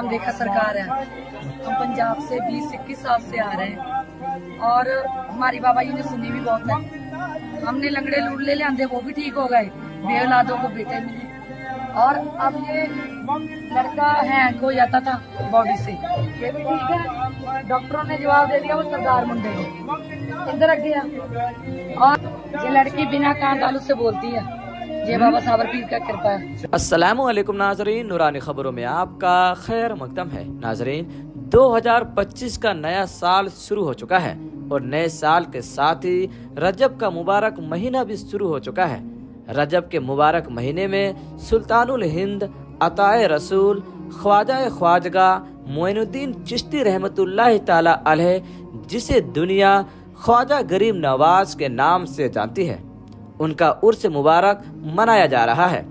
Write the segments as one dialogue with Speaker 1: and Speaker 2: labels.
Speaker 1: नाम देखा सरकार है। हम पंजाब से 20-21 साल से आ रहे हैं और हमारी बाबा जी ने सुनी भी बहुत है। हमने लंगड़े लूड़ले ले आंदे, वो भी ठीक हो गए, बे औलादों को बेटे मिले। और अब ये लड़का हैंग हो जाता था बॉडी से, ये भी ठीक है। डॉक्टरों ने जवाब दे दिया वो सरदार मुंडे को इधर रख दिया। और ये लड़की बिना कान तालु से बोलती है, ये बाबा साबर पीर का कृपा है।
Speaker 2: अस्सलामु अलैकुम नाजरीन, नूरानी खबरों में आपका खैर मकदम है। नाजरीन, 2025 का नया साल शुरू हो चुका है और नए साल के साथ ही रजब का मुबारक महीना भी शुरू हो चुका है। रजब के मुबारक महीने में सुल्तानुल हिंद अताए रसूल ख्वाजा ख्वाजगा मोइनुद्दीन चिश्ती रहमतुल्लाह ताला अलैह, जिसे दुनिया ख्वाजा गरीब नवाज के नाम से जानती है, उनका उर्स मुबारक मनाया जा रहा है।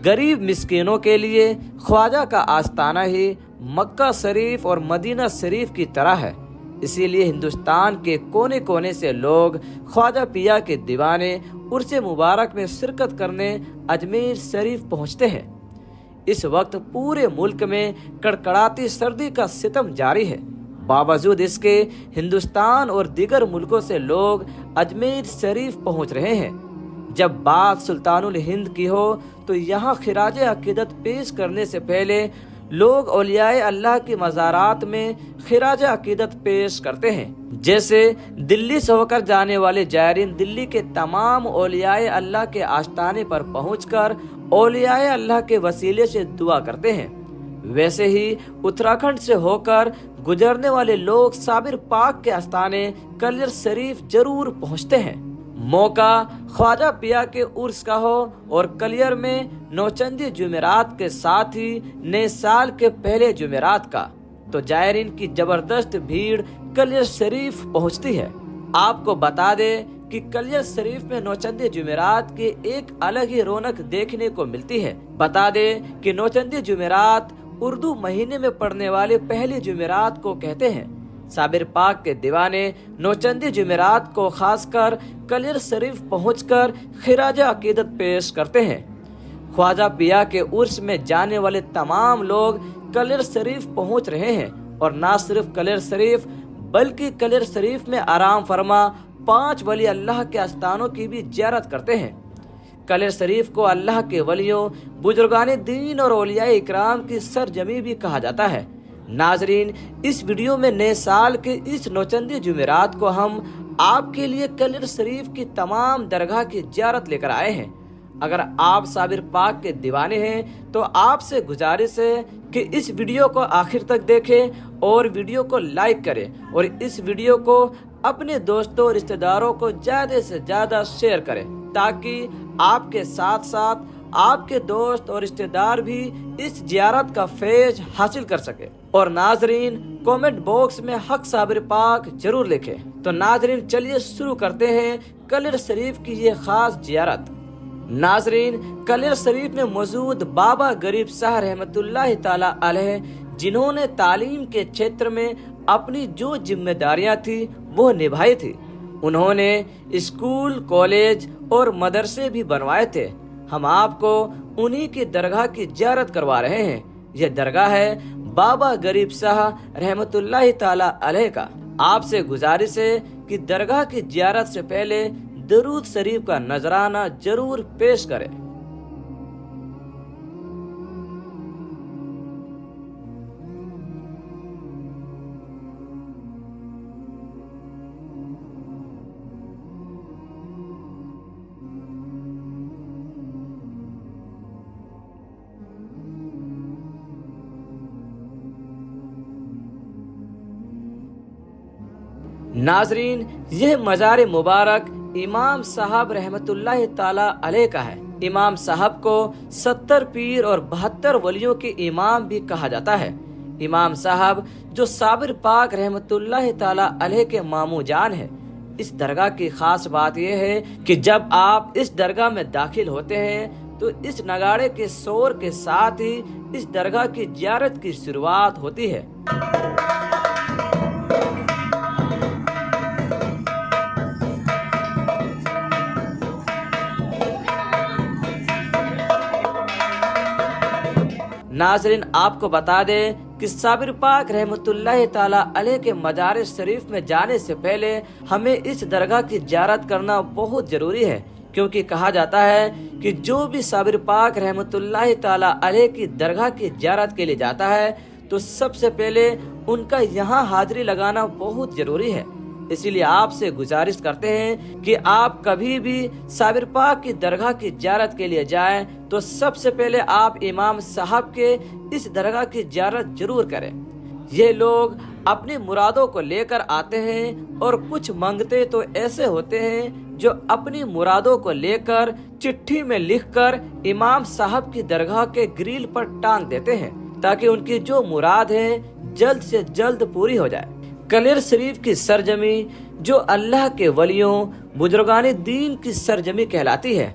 Speaker 2: गरीब मिस्कीनों के लिए ख्वाजा का आस्ताना ही मक्का शरीफ और मदीना शरीफ की तरह है। इसीलिए हिंदुस्तान के कोने कोने से लोग ख्वाजा पिया के दीवाने उर्स मुबारक में शिरकत करने अजमेर शरीफ पहुंचते हैं। इस वक्त पूरे मुल्क में कड़कड़ाती सर्दी का सितम जारी है। बावजूद इसके हिंदुस्तान और दीगर मुल्कों से लोग अजमेर शरीफ पहुंच रहे हैं। जब बात सुल्तानुल हिंद की हो तो यहाँ खिराज अकीदत पेश करने से पहले लोग औलियाए अल्लाह की मज़ारात में खिराज अकीदत पेश करते हैं। जैसे दिल्ली से होकर जाने वाले जायरीन दिल्ली के तमाम औलियाए अल्लाह के आस्ताने पर पहुंचकर औलियाए अल्लाह के वसीले से दुआ करते हैं, वैसे ही उत्तराखंड से होकर गुजरने वाले लोग साबिर पाक के आस्ताने कलियर शरीफ जरूर पहुंचते हैं। मौका ख्वाजा पिया के उर्स का हो और कलियर में नौचंदी जुमेरात के साथ ही नए साल के पहले जुमेरात का, तो जायरीन की जबरदस्त भीड़ कलियर शरीफ पहुंचती है। आपको बता दे कि कलियर शरीफ में नौचंदी जुमेरात की एक अलग ही रौनक देखने को मिलती है। बता दे कि नौचंदी जुमेरात उर्दू महीने में पड़ने वाले पहली जुमेरात को कहते हैं। साबिर पाक के दीवाने नौचंदी जुमेरात को खासकर कलियर शरीफ पहुंचकर खिराज अकीदत पेश करते हैं। ख्वाजा पिया के उर्स में जाने वाले तमाम लोग कलियर शरीफ पहुंच रहे हैं और न सिर्फ कलियर शरीफ बल्कि कलियर शरीफ में आराम फरमा 5 वली अल्लाह के आस्थानों की भी ज़ियारत करते हैं। कलियर शरीफ को अल्लाह के वलियों, बुजुर्गान दीन और औलियाए इकराम की सरजमी भी कहा जाता है। नाजरीन, इस वीडियो में नए साल के इस नौचंदी जुमेरात को हम आपके लिए कलियर शरीफ की तमाम दरगाह की ज़ियारत लेकर आए हैं। अगर आप साबिर पाक के दीवाने हैं तो आपसे गुजारिश है कि इस वीडियो को आखिर तक देखें और वीडियो को लाइक करें और इस वीडियो को अपने दोस्तों और रिश्तेदारों को ज़्यादा से ज़्यादा शेयर करें, ताकि आपके साथ साथ आपके दोस्त और रिश्तेदार भी इस ज़ियारत का फैज़ हासिल कर सके। और नाजरीन, कमेंट बॉक्स में हक साबिर पाक जरूर लिखें। तो नाजरीन, चलिए शुरू करते हैं कलियर शरीफ की ये खास ज़ियारत। नाजरीन, कलियर शरीफ में मौजूद बाबा गरीब शाह रहमतुल्लाह ताला अलैह, जिन्होंने तालीम के क्षेत्र में अपनी जो जिम्मेदारियां थी वो निभाई थी, उन्होंने स्कूल, कॉलेज और मदरसे भी बनवाए थे। हम आपको उन्हीं की दरगाह की ज़ियारत करवा रहे हैं। यह दरगाह है बाबा गरीब शाह रहमतुल्लाह ताला अलैह का। आपसे गुजारिश है कि दरगाह की ज़ियारत से पहले दरूद शरीफ का नजराना जरूर पेश करें। नाजरीन, यह मज़ार मुबारक इमाम साहब रहमतुल्लाह ताला अलैह का है। इमाम साहब को 70 पीर और 72 वलियों के इमाम भी कहा जाता है। इमाम साहब जो साबिर पाक रहमतुल्लाह ताला अलैह के मामू जान है। इस दरगाह की खास बात यह है कि जब आप इस दरगाह में दाखिल होते हैं तो इस नगाड़े के शोर के साथ ही इस दरगाह की ज़ियारत की शुरुआत होती है। नाजरीन, आपको बता दें कि साबिर पाक रहमतुल्लाह ताला अलैह के मजार शरीफ में जाने से पहले हमें इस दरगाह की ज़ियारत करना बहुत ज़रूरी है, क्योंकि कहा जाता है कि जो भी साबिर पाक रहमतुल्लाह ताला अलैह की दरगाह की ज़ियारत के लिए जाता है तो सबसे पहले उनका यहाँ हाजिरी लगाना बहुत ज़रूरी है। इसीलिए आपसे गुजारिश करते हैं कि आप कभी भी साबिर पाक की दरगाह की ज़ियारत के लिए जाएं तो सबसे पहले आप इमाम साहब के इस दरगाह की ज़ियारत जरूर करें। ये लोग अपनी मुरादों को लेकर आते हैं और कुछ मांगते तो ऐसे होते हैं जो अपनी मुरादों को लेकर चिट्ठी में लिखकर इमाम साहब की दरगाह के ग्रिल पर टांग देते हैं ताकि उनकी जो मुराद है जल्द से जल्द पूरी हो जाए। कलेर शरीफ की सरजमी जो अल्लाह के वलियों बुजुर्गान दीन की सरजमी कहलाती है।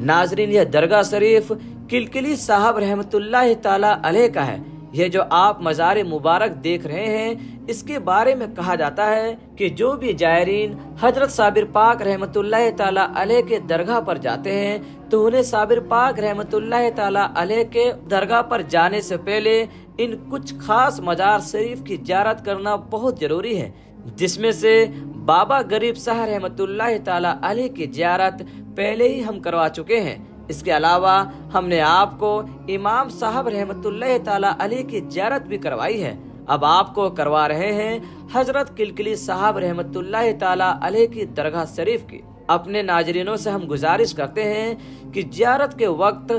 Speaker 2: नाजरीन, यह दरगाह शरीफ किलकिली साहब रहमतुल्लाह ताला अलैह का है। यह जो आप मज़ार मुबारक देख रहे हैं, इसके बारे में कहा जाता है कि जो भी जायरीन हजरत साबिर पाक रहमतुल्लाह ताला अलैह के दरगाह पर जाते हैं तो उन्हें साबिर पाक रहमतुल्लाह ताला अलैह के दरगाह पर जाने से पहले इन कुछ खास मजार शरीफ की ज़ियारत करना बहुत ज़रूरी है, जिसमें से बाबा गरीब शाह रहमतुल्लाह ताला अलैह की ज़ियारत पहले ही हम करवा चुके हैं। इसके अलावा हमने आपको इमाम साहब रहमतुल्लाह ताला अलैह की ज़ियारत भी करवाई है। अब आपको करवा रहे हैं हजरत किलकिली साहब रहमतुल्लाह ताला अलैह की दरगाह शरीफ की। अपने नाजरीनों से हम गुजारिश करते हैं कि ज़ियारत के वक्त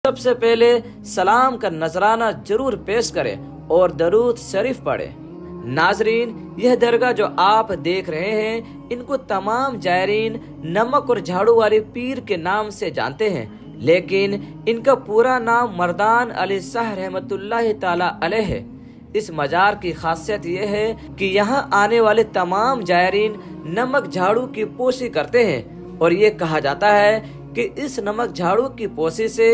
Speaker 2: सबसे पहले सलाम का नजराना जरूर पेश करें और दरूद शरीफ पढ़ें। नाजरीन, यह दरगाह जो आप देख रहे हैं इनको तमाम जायरीन नमक और झाड़ू वाले पीर के नाम से जानते हैं, लेकिन इनका पूरा नाम मर्दान अली शाह रहमतुल्लाह ताला अलैह है। इस मजार की खासियत यह है कि यहाँ आने वाले तमाम जायरीन नमक झाड़ू की पोशी करते हैं और ये कहा जाता है कि इस नमक झाड़ू की पोशी से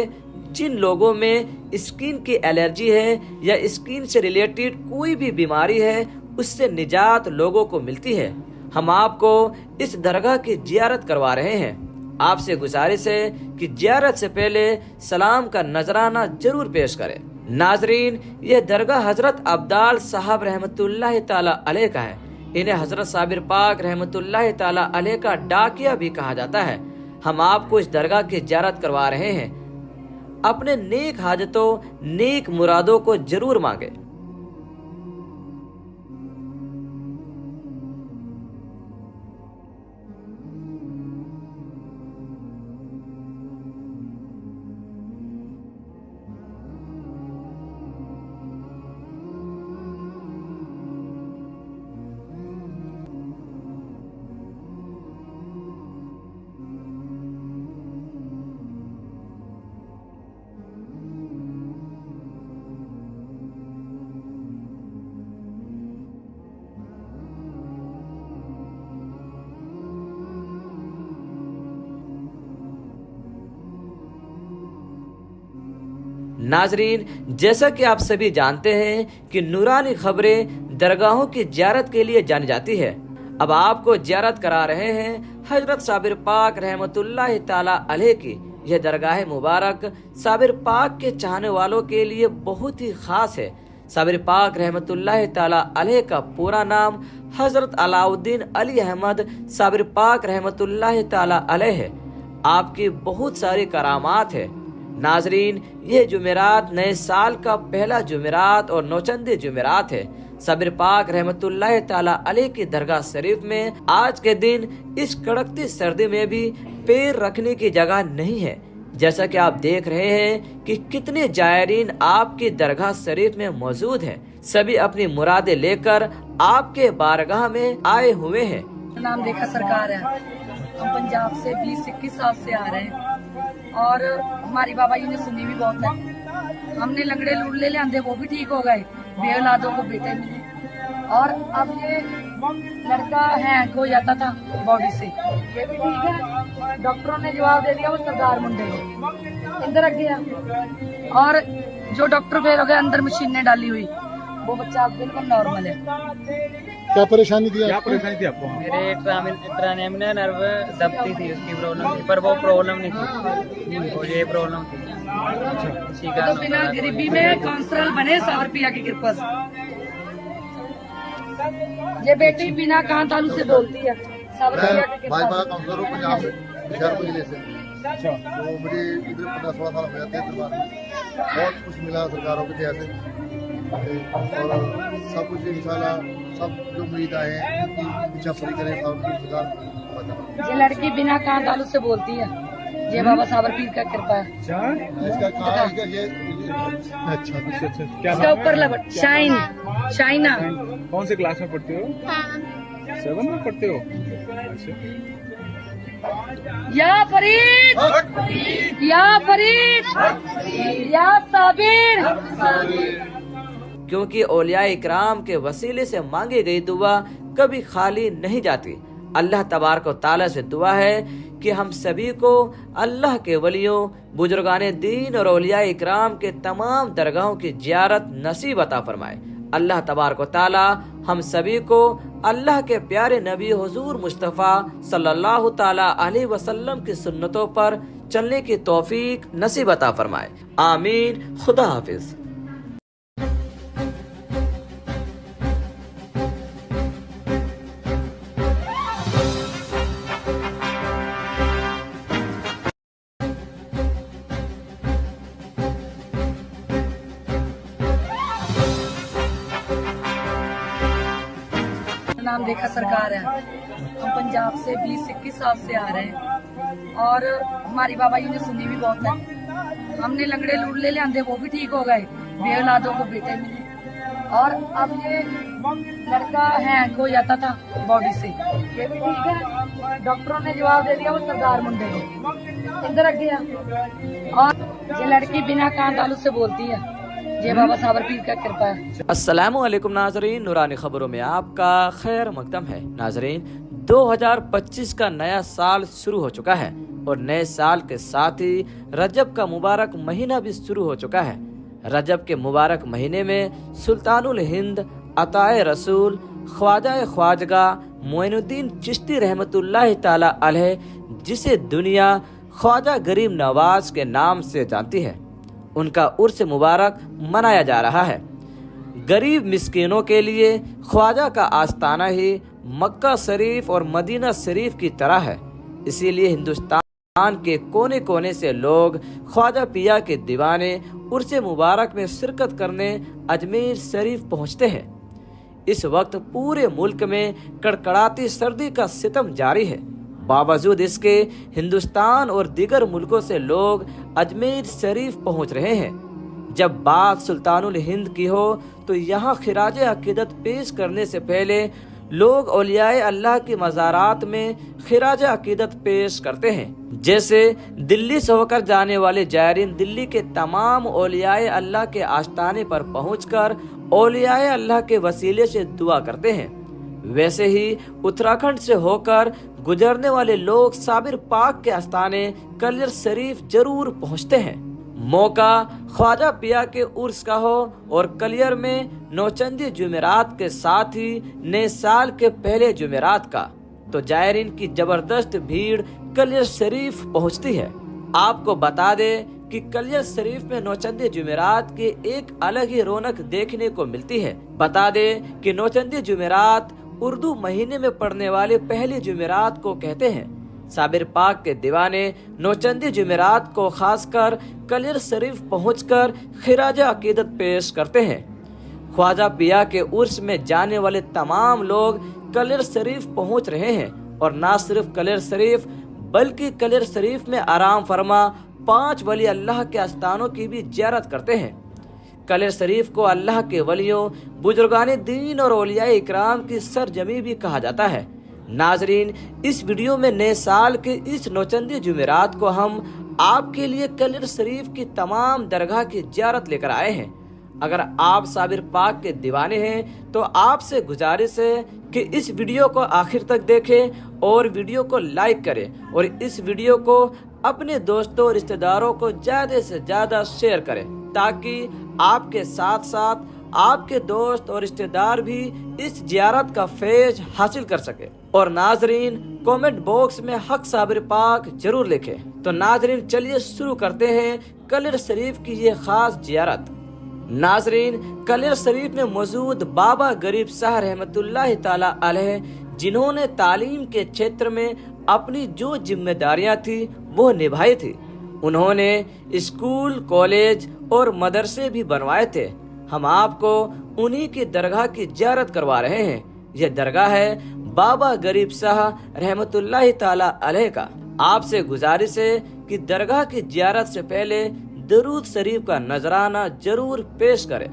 Speaker 2: जिन लोगों में स्किन की एलर्जी है या स्किन से रिलेटेड कोई भी बीमारी है उससे निजात लोगों को मिलती है। हम आपको इस दरगाह की ज़ियारत करवा रहे हैं। आपसे गुजारिश है कि ज़ियारत से पहले सलाम का नजराना जरूर पेश करें। नाजरीन, यह दरगाह हजरत अब्दाल साहब रहमतुल्लाह ताला अलैह का है। इन्हें हजरत साबिर पाक रहमतुल्लाह ताला अलैह का डाकिया भी कहा जाता है। हम आपको इस दरगाह की ज़ियारत करवा रहे हैं। अपने नेक हाजतों नेक मुरादों को जरूर मांगे। नाजरीन, जैसा कि आप सभी जानते हैं कि नूरानी खबरें दरगाहों की ज़ियारत के लिए जानी जाती है। अब आपको ज़ियारत करा रहे हैं हजरत साबिर पाक रहमतुल्लाह ताला अलैह की। यह दरगाह मुबारक साबिर पाक के चाहने वालों के लिए बहुत ही खास है। साबिर पाक रहमतुल्लाह ताला अलैह का पूरा नाम हजरत अलाउद्दीन अली अहमद साबिर पाक रहमतुल्लाह ताला अलैह है। आपकी बहुत सारी करामात है। नाजरीन, ये जुमेरात नए साल का पहला जुमेरात और नौचंदी जुमेरात है। साबिर पाक रहमतुल्लाह ताला अलैह की दरगाह शरीफ में आज के दिन इस कड़कती सर्दी में भी पैर रखने की जगह नहीं है। जैसा कि आप देख रहे हैं कि कितने जायरीन आपकी दरगाह शरीफ में मौजूद हैं। सभी अपनी मुरादें लेकर आपके बारगाह में आए हुए हैं।
Speaker 1: नाम देखा सरकार है, हम पंजाब से 20-21 साल से आ रहे हैं और हमारी बाबा जी ने सुनी भी बहुत है। हमने लंगड़े लूड़ले ले आंदे, वो भी ठीक हो गए, बेऔलादों को बेटे मिले। और अब ये लड़का हैंग हो जाता था बॉडी से, ये भी ठीक है। डॉक्टरों ने जवाब दे दिया वो सरदार मुंडे को अंदर रख गया और जो डॉक्टर फेल हो गए अंदर मशीनें डाली हुई, वो बच्चा बिल्कुल नॉर्मल है।
Speaker 3: क्या परेशानी थी आपको?
Speaker 4: मेरे ट्रानेमिनल नर्व दबती थी, उसकी प्रॉब्लम थी, पर वो प्रॉब्लम नहीं थी, वो ये प्रॉब्लम थी।
Speaker 1: तो बिना गरीबी में काउंसलर बने 100 रुपया की कृपा से। ये बेटी बिना कान तालू से बोलती है 100 रुपया की कृपा
Speaker 3: भाजपा
Speaker 1: से।
Speaker 3: काउंसलर हूँ पंजाब से, हुशियारपुर जिले से। तो मुझे इधर 15-16 साल हो गए थे दरबार में। बहुत कुछ मिला सरकारों की वजह से, और सब कुछ इंशाल्लाह सब जो उम्मीद आए हैं उनकी इच्छा पूरी करें और उनकी सरकार।
Speaker 1: ये लड़की बिना कान तालू से बोलती है, ये बाबा साबर पीर का कृपा है।
Speaker 3: इसका कहा है कि ये अच्छा
Speaker 4: क्या
Speaker 1: इसका ऊपर लपट शाइना।
Speaker 4: कौन से क्लास में पढ़ते हो? 7 में पढ़ते हो? अच्छा।
Speaker 1: या फरीद या फरीद या साबिर।
Speaker 2: क्योंकि औलिया इकराम के वसीले से मांगी गई दुआ कभी खाली नहीं जाती। अल्लाह तबारक व तआला से दुआ है कि हम सभी को अल्लाह के वलियों, बुजुर्गाने दीन और औलिया इकराम के तमाम दरगाहों की जियारत नसीब अता फरमाए। अल्लाह तबारक व तआला हम सभी को अल्लाह के प्यारे नबी हुजूर मुस्तफ़ा सल्लल्लाहु ताला अलैहि वसल्लम की सुन्नतों पर चलने की तौफीक नसीब अता फरमाए। आमीन। खुदा हाफिज।
Speaker 1: नाम देखा सरकार है। हम पंजाब से 20-21 साल से आ रहे हैं और हमारी बाबा जी ने सुनी भी बहुत है। हमने लंगड़े लूड़ले ले आंदे, वो भी ठीक हो गए, बेऔलादों को बेटे मिले। और अब ये लड़का हैंग हो जाता था बॉडी से, ये भी ठीक है। डॉक्टरों ने जवाब दे दिया वो सरदार मुंडे को इधर रख गया। और ये लड़की बिना कान तालू से बोलती है, ये बाबा साबर पीर का कृपा है।
Speaker 2: अस्सलामु अलैकुम नाजरीन, नूरानी खबरों में आपका खैर मकदम है। नाजरीन, 2025 का नया साल शुरू हो चुका है और नए साल के साथ ही रजब का मुबारक महीना भी शुरू हो चुका है। रजब के मुबारक महीने में सुल्तानुल हिंद अताए रसूल ख्वाजा ख्वाजगा मोइनुद्दीन चिश्ती रहमतुल्लाह ताला अलैह, जिसे दुनिया ख्वाजा गरीब नवाज के नाम से जानती है, उनका उर्स मुबारक मनाया जा रहा है। गरीब मिस्कीनों के लिए ख्वाजा का आस्ताना ही मक्का शरीफ और मदीना शरीफ की तरह है। इसीलिए हिंदुस्तान के कोने कोने से लोग ख्वाजा पिया के दीवाने उर्स मुबारक में शिरकत करने अजमेर शरीफ पहुंचते हैं। इस वक्त पूरे मुल्क में कड़कड़ाती सर्दी का सितम जारी है। बावजूद इसके हिंदुस्तान और दीगर मुल्कों से लोग अजमेर शरीफ पहुंच रहे हैं। जब बात सुल्तानुल हिंद की हो तो यहाँ खिराज अकीदत पेश करने से पहले लोग औलियाए अल्लाह की मज़ारात में खिराज अकीदत पेश करते हैं। जैसे दिल्ली से होकर जाने वाले जायरीन दिल्ली के तमाम औलियाए अल्लाह के आस्ताने पर पहुंचकर औलियाए अल्लाह के वसीले से दुआ करते हैं, वैसे ही उत्तराखंड से होकर गुजरने वाले लोग साबिर पाक के आस्ताने कलियर शरीफ जरूर पहुंचते हैं। मौका ख्वाजा पिया के उर्स का हो और कलियर में नौचंदी जुमेरात के साथ ही नए साल के पहले जुमेरात का, तो जायरीन की जबरदस्त भीड़ कलियर शरीफ पहुंचती है। आपको बता दें कि कलियर शरीफ में नौचंदी जुमेरात की एक अलग ही रौनक देखने को मिलती है। बता दें कि नौचंदी जुमेरात उर्दू महीने में पड़ने वाले पहली जुमेरात को कहते हैं। साबिर पाक के दीवाने नौचंदी जुमेरात को खासकर कलियर शरीफ पहुंचकर खिराज अकीदत पेश करते हैं। ख्वाजा पिया के उर्स में जाने वाले तमाम लोग कलियर शरीफ पहुंच रहे हैं और न सिर्फ कलियर शरीफ बल्कि कलियर शरीफ में आराम फरमा 5 वली अल्लाह के आस्थानों की भी जियारत करते हैं। कलियर शरीफ को अल्लाह के वलियों, बुजुर्गाने दीन और औलियाए इकराम की सरजमी भी कहा जाता है। नाजरीन, इस वीडियो में नए साल के इस नौचंदी जुमेरात को हम आपके लिए कलियर शरीफ की तमाम दरगाह की जियारत लेकर आए हैं। अगर आप साबिर पाक के दीवाने हैं तो आपसे गुजारिश है कि इस वीडियो को आखिर तक देखें और वीडियो को लाइक करें और इस वीडियो को अपने दोस्तों और रिश्तेदारों को ज्यादा से ज्यादा शेयर करें, ताकि आपके साथ साथ आपके दोस्त और रिश्तेदार भी इस जियारत का फैज हासिल कर सके। और नाजरीन, कमेंट बॉक्स में हक साबिर पाक जरूर लिखें। तो नाजरीन, चलिए शुरू करते हैं कलिर शरीफ की ये खास जियारत। नाजरीन, कलिर शरीफ में मौजूद बाबा गरीब शाह रहमतुल्लाह ताला अलैह, जिन्होंने तालीम के क्षेत्र में अपनी जो जिम्मेदारियां थी वो निभाई थी, उन्होंने स्कूल, कॉलेज और मदरसे भी बनवाए थे। हम आपको उन्हीं की दरगाह की जियारत करवा रहे हैं। यह दरगाह है बाबा गरीब शाह रहमतुल्लाह ताला अलैह का। आपसे गुजारिश है कि दरगाह की जियारत से पहले दरूद शरीफ का नजराना जरूर पेश करें।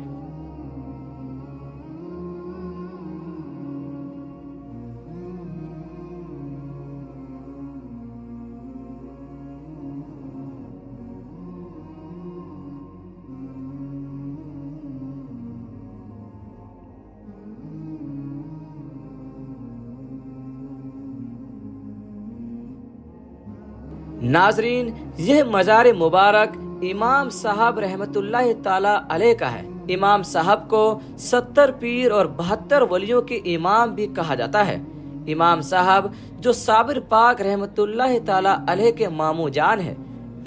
Speaker 2: नाजरीन, यह मजार मुबारक इमाम साहब रहमतुल्लाह ताला अलैह का है। इमाम साहब को 70 पीर और 72 वलियों के इमाम भी कहा जाता है। इमाम साहब जो साबिर पाक रहमतुल्लाह ताला अलैह के मामू जान है।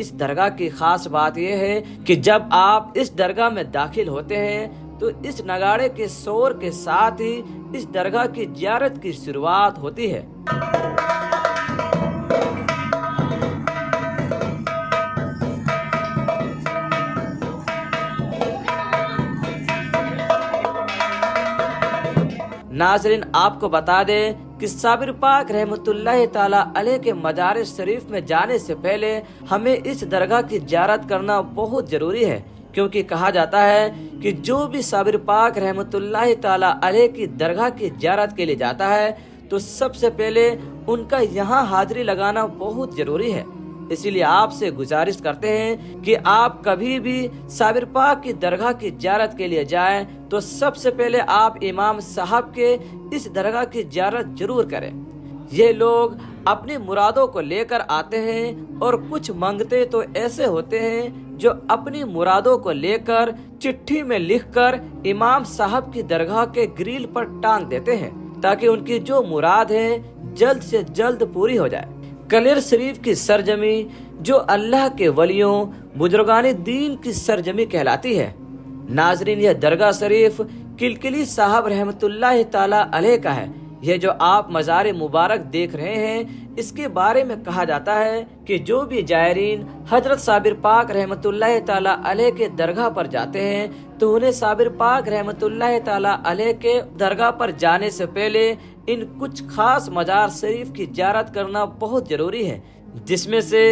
Speaker 2: इस दरगाह की खास बात यह है कि जब आप इस दरगाह में दाखिल होते हैं तो इस नगाड़े के शोर के साथ ही इस दरगाह की जियारत की शुरुआत होती है। नाजरीन, आपको बता दें कि साबिर पाक रहमतुल्लाह ताला अलैह के मजार शरीफ में जाने से पहले हमें इस दरगाह की जियारत करना बहुत जरूरी है, क्योंकि कहा जाता है कि जो भी साबिर पाक रहमतुल्लाह ताला अलैह की दरगाह की जियारत के लिए जाता है तो सबसे पहले उनका यहाँ हाजिरी लगाना बहुत जरूरी है। इसीलिए आपसे गुजारिश करते हैं कि आप कभी भी साबिर पाक की दरगाह की जियारत के लिए जाएं तो सबसे पहले आप इमाम साहब के इस दरगाह की जियारत जरूर करें। ये लोग अपनी मुरादों को लेकर आते हैं और कुछ मांगते तो ऐसे होते हैं जो अपनी मुरादों को लेकर चिट्ठी में लिखकर इमाम साहब की दरगाह के ग्रिल पर टांग देते हैं ताकि उनकी जो मुराद है जल्द से जल्द पूरी हो जाए। कलिर शरीफ की सरजमी जो अल्लाह के वलियों बुजुर्गान दीन की सरजमी कहलाती है। नाजरीन, यह दरगाह शरीफ किलकिली साहब रहमतुल्लाह ताला अलैह का है। यह जो आप मजार मुबारक देख रहे हैं, इसके बारे में कहा जाता है कि जो भी जायरीन हजरत साबिर पाक रहमतुल्लाह ताला अलैह के दरगाह पर जाते हैं तो उन्हें साबिर पाक रहमतुल्लाह ताला अलैह के दरगाह पर जाने से पहले इन कुछ खास मजार शरीफ की जियारत करना बहुत जरूरी है, जिसमें से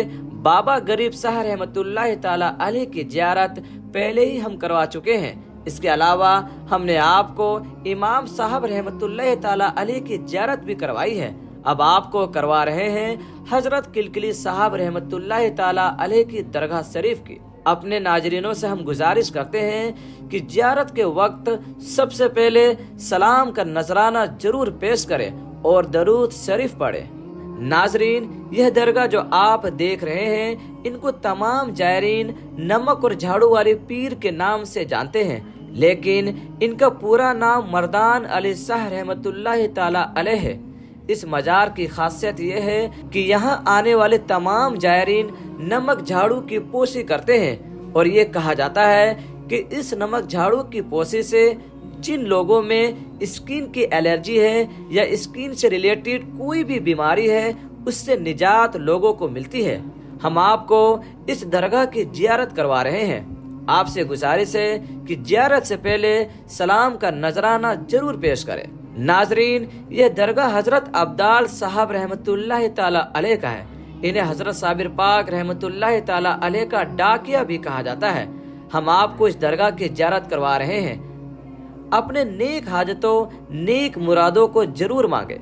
Speaker 2: बाबा गरीब शाह रहमतुल्लाह ताला अलैह की जियारत पहले ही हम करवा चुके हैं। इसके अलावा हमने आपको इमाम साहब रहमतुल्लाह ताला अलैह की जियारत भी करवाई है। अब आपको करवा रहे हैं हजरत किलकिली साहब रहमतुल्लाह ताला अलैह की दरगाह शरीफ की। अपने नाजरीनों से हम गुजारिश करते हैं कि जियारत के वक्त सबसे पहले सलाम का नजराना जरूर पेश करें और दरूद शरीफ पढ़ें। नाजरीन, यह दरगाह जो आप देख रहे हैं, इनको तमाम जायरीन नमक और झाड़ू वाले पीर के नाम से जानते हैं, लेकिन इनका पूरा नाम मर्दान अली शाह रहमतुल्लाह ताला अलैह है। इस मजार की खासियत यह है कि यहाँ आने वाले तमाम जायरीन नमक झाड़ू की पोशी करते हैं और ये कहा जाता है कि इस नमक झाड़ू की पोशी से जिन लोगों में स्किन की एलर्जी है या स्किन से रिलेटेड कोई भी बीमारी है, उससे निजात लोगों को मिलती है। हम आपको इस दरगाह की जियारत करवा रहे हैं। आपसे गुजारिश है कि जियारत से पहले सलाम का नजराना जरूर पेश करें। नाजरीन, यह दरगाह हजरत अब्दाल साहब रहमतुल्लाह ताला अलैह का है। इन्हें हजरत साबिर पाक रहमतुल्लाह ताला अलैह का डाकिया भी कहा जाता है। हम आपको इस दरगाह की जियारत करवा रहे हैं। अपने नेक हाजतों, नेक मुरादों को जरूर मांगे।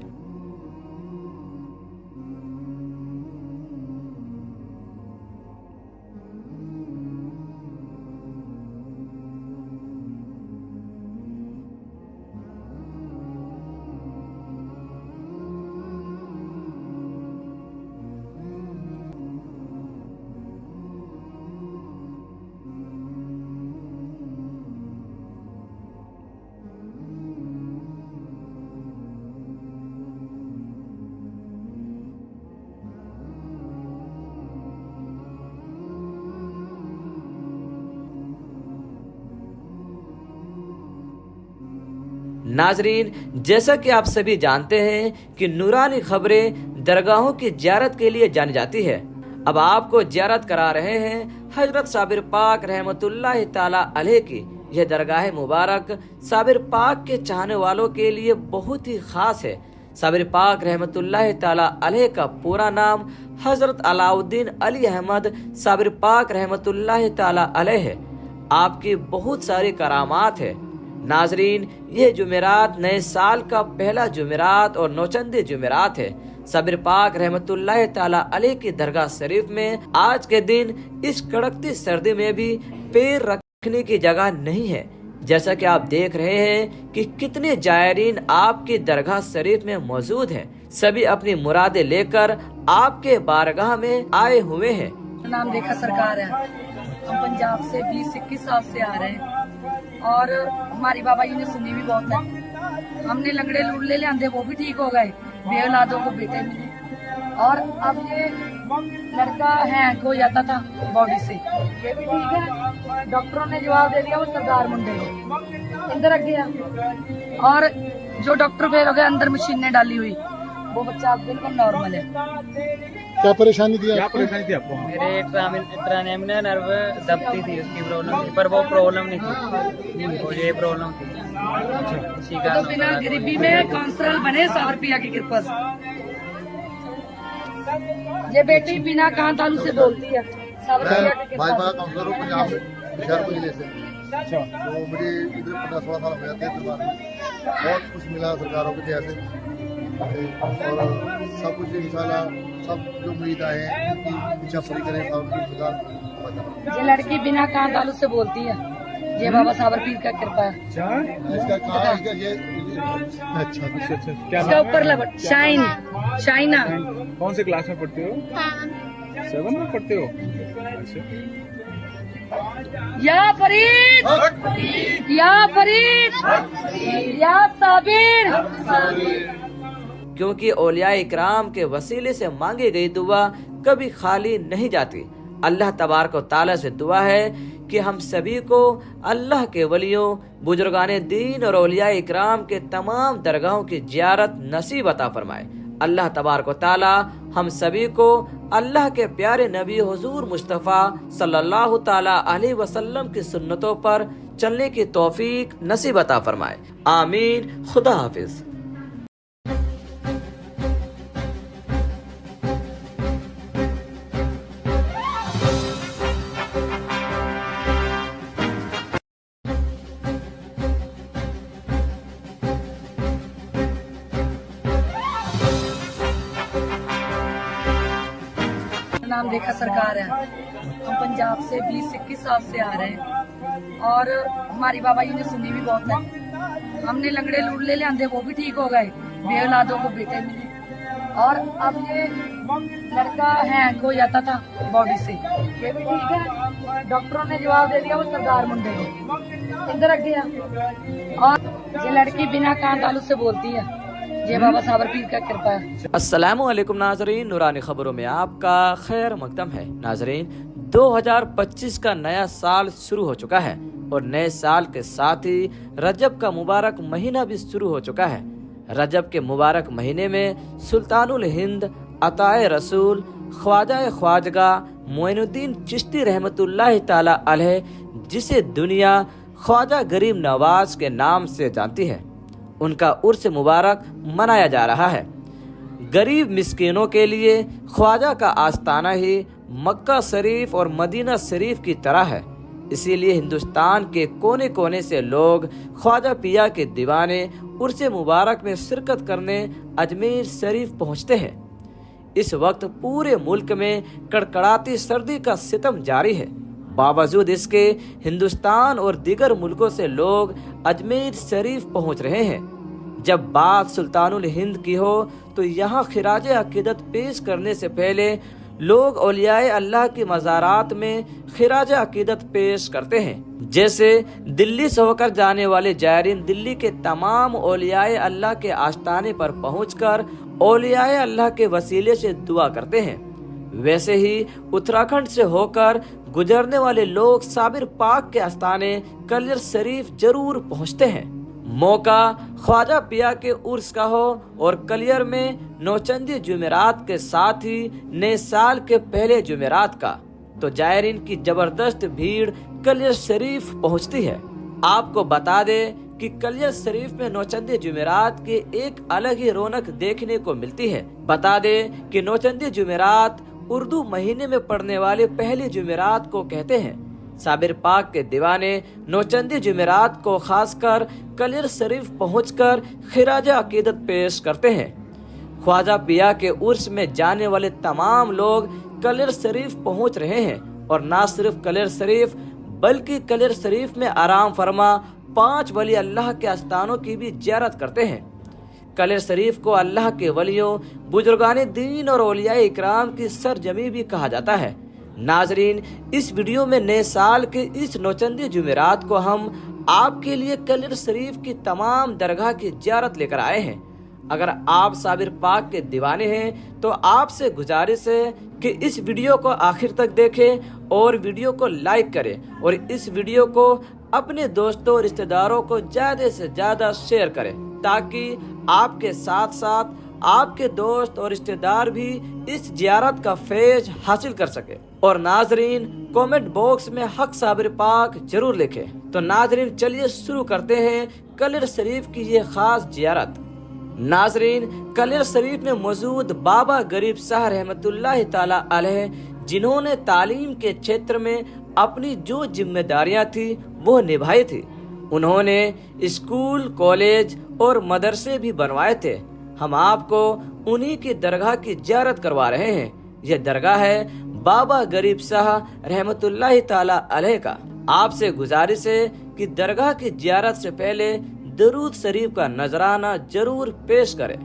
Speaker 2: नाजरीन, जैसा कि आप सभी जानते हैं कि नूरानी खबरें दरगाहों की ज़ियारत के लिए जानी जाती है। अब आपको ज़ियारत करा रहे हैं हजरत साबिर पाक रहमतुल्लाह ताला अलैह की। यह दरगाह मुबारक साबिर पाक के चाहने वालों के लिए बहुत ही खास है। साबिर पाक रहमतुल्लाह ताला अलैह का पूरा नाम हजरत अलाउद्दीन अली अहमद साबिर पाक रहमतुल्लाह ताला अलैह है। आपकी बहुत सारी करामात है। नाजरीन, ये जुमेरात नए साल का पहला जुमेरात और नौचंदी जुमेरात है। साबिर पाक रहमतुल्लाह ताला अलैह की दरगाह शरीफ में आज के दिन इस कड़कती सर्दी में भी पैर रखने की जगह नहीं है। जैसा कि आप देख रहे हैं कि कितने जायरीन आपकी दरगाह शरीफ में मौजूद हैं। सभी अपनी मुरादें लेकर आपके बारगाह में आए हुए हैं।
Speaker 1: नाम देखा सरकार है। हम पंजाब से 20-21 साल से आ रहे हैं और हमारी बाबा जी ने सुनी भी बहुत है। हमने लंगड़े लूड़ले ले आंदे, वो भी ठीक हो गए। बेऔलादों को बेटे मिले और अब ये लड़का हैंग हो जाता था बॉडी से, ये भी ठीक है। डॉक्टरों ने जवाब दे दिया वो सरदार मुंडे को अंदर रख गया और जो डॉक्टर फेल हो गए अंदर मशीनें डाली हुई, वो बच्चा अब बिल्कुल नॉर्मल है।
Speaker 3: क्या परेशानी थी
Speaker 4: क्या
Speaker 3: आपको?
Speaker 4: परेशानी थी आपको?
Speaker 5: मेरे ट्रानेमिनल नर्व दबती थी, उसकी प्रॉब्लम थी, पर वो प्रॉब्लम नहीं थी, वो ये प्रॉब्लम थी। इसी
Speaker 1: तो बिना गरीबी में काउंसलर बने 100 रुपया की कृपा से। ये बेटी बिना कान तालू से बोलती है 100 रुपया की कृपा
Speaker 3: भाजपा
Speaker 1: से।
Speaker 3: काउंसलर हूँ पंजाब में, हुशियारपुर जिले से।
Speaker 4: अच्छा,
Speaker 3: तो मुझे इधर 15-16 साल हो गया थे दरबार में। बहुत कुछ मिला सरकारों के जैसे और सब कुछ इंशाल्लाह सब जो उम्मीद आए हैं उनकी इच्छा पूरी करें और सरकार।
Speaker 1: ये लड़की बिना कान तालू से बोलती है, ये बाबा साबर पीर का कृपा है।
Speaker 4: अच्छा,
Speaker 3: इसका कहा इसका ये अच्छा
Speaker 4: अच्छा, अच्छा, क्या
Speaker 1: इसका
Speaker 4: नाम
Speaker 1: ऊपर
Speaker 4: है?
Speaker 1: लपट शाइना।
Speaker 4: कौन से क्लास में पढ़ते हो? 7 में पढ़ते हो? अच्छा,
Speaker 1: या फरीद, या फरीद, या साबिर।
Speaker 2: क्योंकि औलिया इकराम के वसीले से मांगी गई दुआ कभी खाली नहीं जाती। अल्लाह तबारक व तआला से दुआ है कि हम सभी को अल्लाह के वलियों, बुजुर्गाने दीन और औलिया इकराम के तमाम दरगाहों की ज़ियारत नसीब अता फरमाए। अल्लाह तबारक व तआला हम सभी को अल्लाह के प्यारे नबी हुजूर मुस्तफ़ा सल्लल्लाहु ताला अलैहि वसल्लम की सुन्नतों पर चलने की तौफीक नसीब अता फरमाए। आमीन। खुदा हाफिज।
Speaker 1: नाम देखा सरकार है। हम पंजाब से 20-21 साल से आ रहे हैं और हमारी बाबा जी ने सुनी भी बहुत है। हमने लंगड़े लूड़ले ले आंदे, वो भी ठीक हो गए। बेऔलादों को बेटे मिले और अब ये लड़का हैंग हो जाता था बॉडी से, ये भी ठीक है। डॉक्टरों ने जवाब दे दिया वो सरदार मुंडे को अंदर रख गया और ये लड़की बिना कान तालू से बोलती है, ये बाबा साबर पीर का कृपा है।
Speaker 2: अस्सलामु अलैकुम नाजरीन, नूरानी खबरों में आपका खैर मकदम है। नाजरीन, 2025 का नया साल शुरू हो चुका है और नए साल के साथ ही रजब का मुबारक महीना भी शुरू हो चुका है। रजब के मुबारक महीने में सुल्तानुल हिंद अताए रसूल ख्वाजा ख्वाजगा मोइनुद्दीन चिश्ती रहमतुल्लाह ताला अलैह, जिसे दुनिया ख्वाजा गरीब नवाज के नाम से जानती है, उनका उर्स मुबारक मनाया जा रहा है। गरीब मिस्कीनों के लिए ख्वाजा का आस्ताना ही मक्का शरीफ और मदीना शरीफ की तरह है। इसीलिए हिंदुस्तान के कोने कोने से लोग ख्वाजा पिया के दीवाने उर्स मुबारक में शिरकत करने अजमेर शरीफ पहुंचते हैं। इस वक्त पूरे मुल्क में कड़कड़ाती सर्दी का सितम जारी है। बावजूद इसके हिंदुस्तान और दीगर मुल्कों से लोग अजमेर शरीफ पहुंच रहे हैं। जब बात सुल्तानुल हिंद की हो तो यहाँ खिराज अकीदत पेश करने से पहले लोग औलियाए अल्लाह की मज़ारात में खिराज अकीदत पेश करते हैं। जैसे दिल्ली से होकर जाने वाले जायरीन दिल्ली के तमाम औलियाए अल्लाह के आस्ताने पर पहुंचकर औलियाए अल्लाह के वसीले से दुआ करते हैं, वैसे ही उत्तराखंड से होकर गुजरने वाले लोग साबिर पाक के आस्ताने कलियर शरीफ जरूर पहुंचते हैं। मौका ख्वाजा पिया के उर्स का हो और कलियर में नौचंदी जुमेरात के साथ ही नए साल के पहले जुमेरात का, तो जायरीन की जबरदस्त भीड़ कलियर शरीफ पहुंचती है। आपको बता दें कि कलियर शरीफ में नौचंदी जुमेरात की एक अलग ही रौनक देखने को मिलती है। बता दें कि नौचंदी जुमेरात उर्दू महीने में पड़ने वाले पहली जुमेरात को कहते हैं। साबिर पाक के दीवाने नौचंदी जुमेरात को खासकर कलियर शरीफ पहुंचकर खिराज अकीदत पेश करते हैं। ख्वाजा पिया के उर्स में जाने वाले तमाम लोग कलियर शरीफ पहुंच रहे हैं और न सिर्फ कलियर शरीफ बल्कि कलियर शरीफ में आराम फरमा 5 वली अल्लाह के आस्थानों की भी ज़ियारत करते हैं। कलियर शरीफ को अल्लाह के वलियों, बुजुर्गान दीन और औलियाए इकराम की सरजमी भी कहा जाता है। नाजरीन, इस वीडियो में नए साल के इस नौचंदी जुमेरात को हम आपके लिए कलियर शरीफ की तमाम दरगाह की ज़ियारत लेकर आए हैं। अगर आप साबिर पाक के दीवाने हैं तो आपसे गुजारिश है कि इस वीडियो को आखिर तक देखें और वीडियो को लाइक करें और इस वीडियो को अपने दोस्तों और रिश्तेदारों को ज़्यादा से ज़्यादा शेयर करें, ताकि आपके साथ साथ आपके दोस्त और रिश्तेदार भी इस ज़ियारत का फैज़ हासिल कर सके। और नाजरीन, कमेंट बॉक्स में हक साबिर पाक जरूर लिखें। तो नाजरीन, चलिए शुरू करते हैं कलियर शरीफ की ये खास ज़ियारत। नाजरीन, कलियर शरीफ में मौजूद बाबा गरीब शाह रहमतुल्लाह ताला अलैह, जिन्होंने तालीम के क्षेत्र में अपनी जो जिम्मेदारियां थी वो निभाई थी, उन्होंने स्कूल, कॉलेज और मदरसे भी बनवाए थे। हम आपको उन्हीं की दरगाह की ज़ियारत करवा रहे हैं। यह दरगाह है बाबा गरीब शाह रहमतुल्लाह ताला अलैह का। आपसे गुजारिश है कि दरगाह की ज़ियारत से पहले दरूद शरीफ का नजराना जरूर पेश करें।